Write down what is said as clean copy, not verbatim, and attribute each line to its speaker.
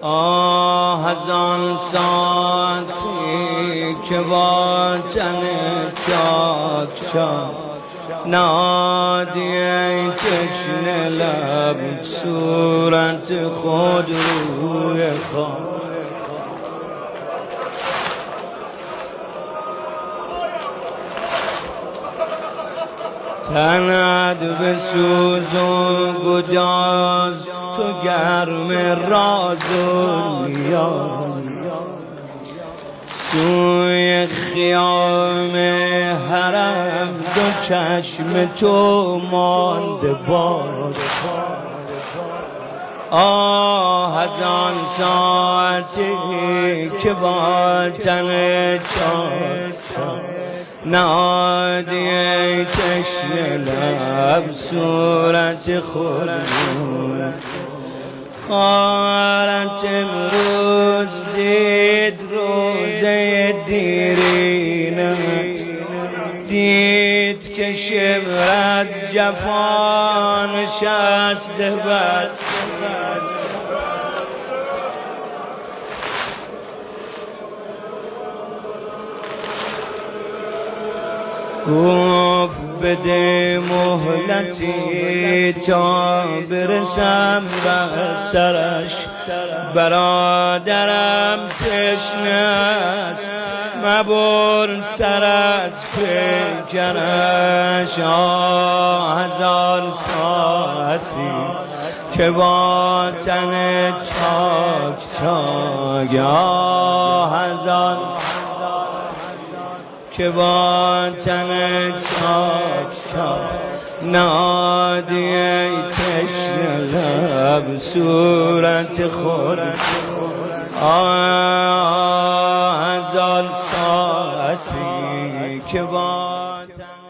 Speaker 1: آه از آن ساعتی که با تن چاک شد نادی ای تشنه لب صورت خود روی خود تنت به سوز و گداز تو گرم راز و نیاز سوی خیام حرم دو چشم تو مانده باز آه از آن ساعتی که با تن چاک نادی ای تشنه لب صورت خود خواهرت امروز دید روزه دیرینت دید که شبر از جفا نشسته بس گفت بده مهلتی تا برسم بر سرش برادرم تشنه است مبر سر از پیکرش آه از آن ساعتی که با تن چاک چاک آه از آن که با تن چاک چاک نادی ای تشنه لب صورت خود آه از آن ساعتی که با تن